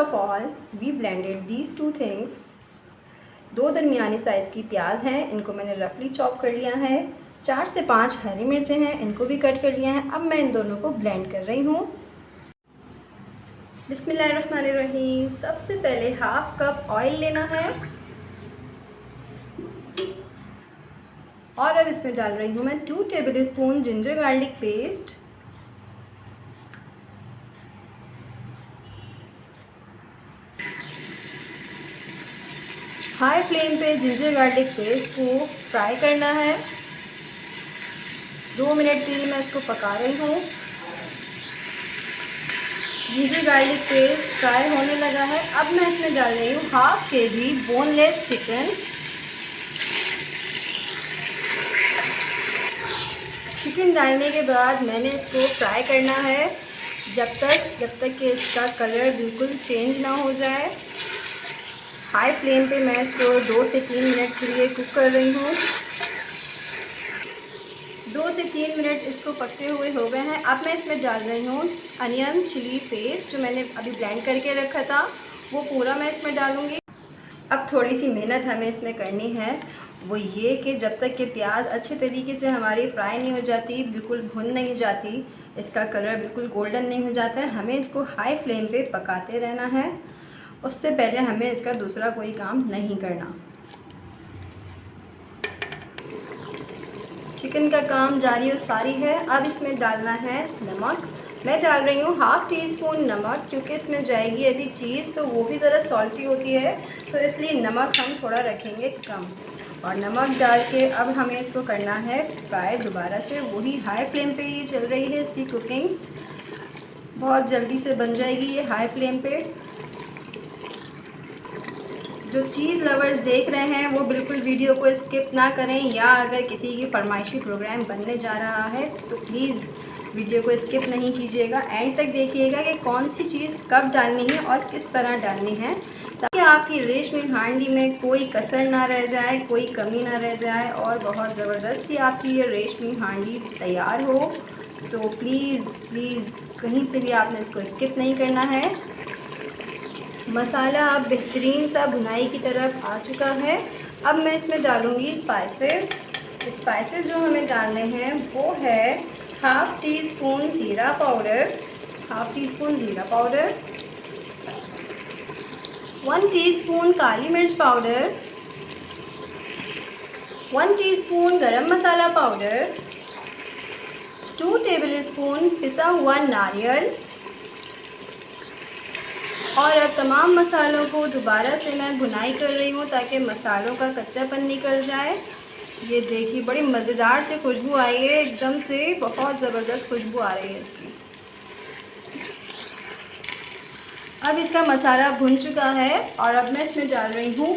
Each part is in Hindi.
Of all we blended these two things. 2 दरमियानी साइज़ की प्याज हैं, इनको मैंने रफली चॉप कर लिया है। 4 से 5 हरी मिर्चें हैं, इनको भी कट कर लिया है। अब मैं इन दोनों को ब्लेंड कर रही हूँ। बिस्मिल्लाहिर्रहमानिर्रहीम। सबसे पहले हाफ़ कप ऑयल लेना है और अब इसमें डाल रही हूँ मैं 2 table spoon ginger garlic paste. High flame पे जिंजर गार्लिक पेस्ट को फ्राई करना है। 2 मिनट के लिए मैं इसको पका रही हूँ। जिंजर गार्लिक पेस्ट फ्राई होने लगा है। अब मैं इसमें डाल रही हूँ half kg boneless chicken. Chicken डालने के बाद मैंने इसको फ्राई करना है जब तक कि इसका कलर बिल्कुल चेंज ना हो जाए। हाई फ्लेम पे मैं इसको 2 से 3 मिनट के लिए कुक कर रही हूँ। 2 से 3 मिनट इसको पकते हुए हो गए हैं। अब मैं इसमें डाल रही हूँ अनियन चिली पेस्ट, जो मैंने अभी ब्लेंड करके रखा था, वो पूरा मैं इसमें डालूँगी। अब थोड़ी सी मेहनत हमें इसमें करनी है, वो ये कि जब तक कि प्याज अच्छे तरीके से हमारी फ्राई नहीं हो जाती, बिल्कुल भुन नहीं जाती, इसका कलर बिल्कुल गोल्डन नहीं हो जाता है, हमें इसको हाई फ्लेम पे पकाते रहना है। उससे पहले हमें इसका दूसरा कोई काम नहीं करना। चिकन का काम जारी और सारी है। अब इसमें डालना है नमक। मैं डाल रही हूँ हाफ़ टी स्पून नमक, क्योंकि इसमें जाएगी अभी चीज़, तो वो भी ज़रा सॉल्टी होती है, तो इसलिए नमक हम थोड़ा रखेंगे कम। और नमक डाल के अब हमें इसको करना है फ्राई दोबारा से। वही हाई फ्लेम पे ही चल रही है इसकी कुकिंग, बहुत जल्दी से बन जाएगी ये हाई फ्लेम पे। जो चीज़ लवर्स देख रहे हैं वो बिल्कुल वीडियो को स्किप ना करें, या अगर किसी की फरमाइशी प्रोग्राम बनने जा रहा है तो प्लीज़ वीडियो को स्किप नहीं कीजिएगा, एंड तक देखिएगा कि कौन सी चीज़ कब डालनी है और किस तरह डालनी है, ताकि आपकी रेशमी हांडी में कोई कसर ना रह जाए, कोई कमी ना रह जाए और बहुत ज़बरदस्ती आपकी ये रेशमी हांडी तैयार हो। तो प्लीज़ कहीं से भी आपने इसको स्किप नहीं करना है। मसाला अब बेहतरीन सा भुनाई की तरफ आ चुका है। अब मैं इसमें डालूँगी स्पाइसेस जो हमें डालने हैं वो है हाफ़ टी स्पून ज़ीरा पाउडर, 1 टीस्पून काली मिर्च पाउडर, 1 टीस्पून गरम मसाला पाउडर, 2 टेबल स्पून पिसा हुआ नारियल। और अब तमाम मसालों को दोबारा से मैं भुनाई कर रही हूँ ताकि मसालों का कच्चापन निकल जाए। ये देखिए बड़ी मज़ेदार से खुशबू आई है, एकदम से बहुत ज़बरदस्त खुशबू आ रही है इसकी। अब इसका मसाला भुन चुका है और अब मैं इसमें डाल रही हूँ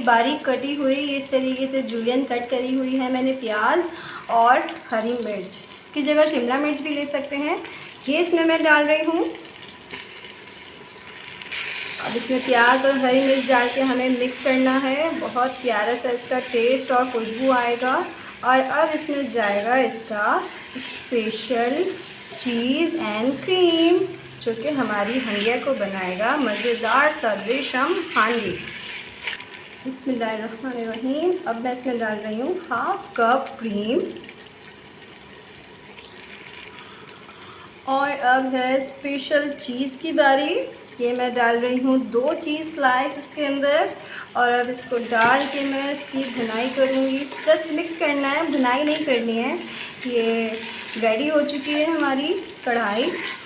बारीक कटी हुई इस तरीके से जूलियन कट करी हुई है मैंने प्याज और हरी मिर्च, इसकी जगह शिमला मिर्च भी ले सकते हैं, ये इसमें मैं डाल रही हूँ। अब इसमें प्याज और हरी मिर्च डाल के हमें मिक्स करना है, बहुत प्यारा सा इसका टेस्ट और खुशबू आएगा। और अब इसमें जाएगा इसका स्पेशल चीज़ एंड क्रीम, जो कि हमारी हंडिया को बनाएगा मज़ेदार सा रेशम हांडी। बिस्मिल्लाहिर्रहमानिर्रहीम। अब मैं इसमें डाल रही हूँ हाफ़ कप क्रीम। और अब है स्पेशल चीज़ की बारी। ये मैं डाल रही हूँ 2 चीज़ स्लाइस इसके अंदर, और अब इसको डाल के मैं इसकी भुनाई करूँगी। जस्ट मिक्स करना है, भुनाई नहीं करनी है। ये रेडी हो चुकी है हमारी कढ़ाई,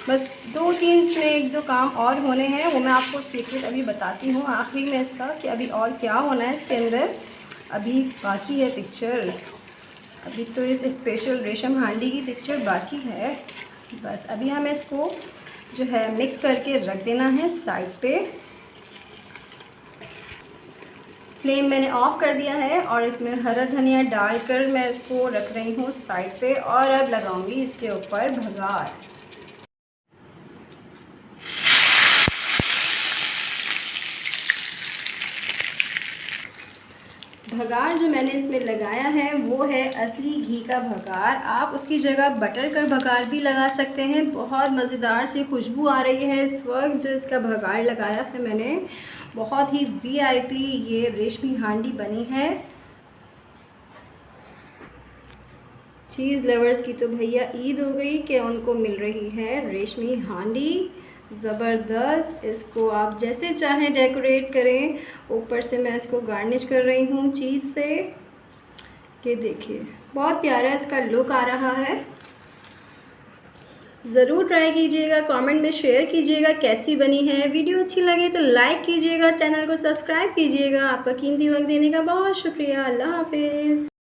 बस 2-3 इसमें 1-2 काम और होने हैं, वो मैं आपको सीक्रेट अभी बताती हूँ आखिरी में इसका कि अभी और क्या होना है इसके अंदर। अभी बाकी है पिक्चर, अभी तो इस स्पेशल रेशम हांडी की पिक्चर बाकी है। बस अभी हमें इसको जो है मिक्स करके रख देना है साइड पे। फ्लेम मैंने ऑफ़ कर दिया है और इसमें हरा धनिया डालकर मैं इसको रख रही हूँ साइड पे, और अब लगाऊंगी इसके ऊपर भगार। भगार जो मैंने इसमें लगाया है वो है असली घी का भगार। आप उसकी जगह बटर का भगार भी लगा सकते हैं। बहुत मज़ेदार सी खुशबू आ रही है इस वक्त जो इसका भगार लगाया है मैंने। बहुत ही वीआईपी ये रेशमी हांडी बनी है। चीज़ लवर्स की तो भैया ईद हो गई कि उनको मिल रही है रेशमी हांडी। ज़बरदस्त, इसको आप जैसे चाहें डेकोरेट करें। ऊपर से मैं इसको गार्निश कर रही हूँ चीज़ से। ये देखिए बहुत प्यारा इसका लुक आ रहा है। ज़रूर ट्राई कीजिएगा, कमेंट में शेयर कीजिएगा कैसी बनी है। वीडियो अच्छी लगे तो लाइक कीजिएगा, चैनल को सब्सक्राइब कीजिएगा। आपका कीमती वक्त देने का बहुत शुक्रिया। अल्लाह हाफिज़।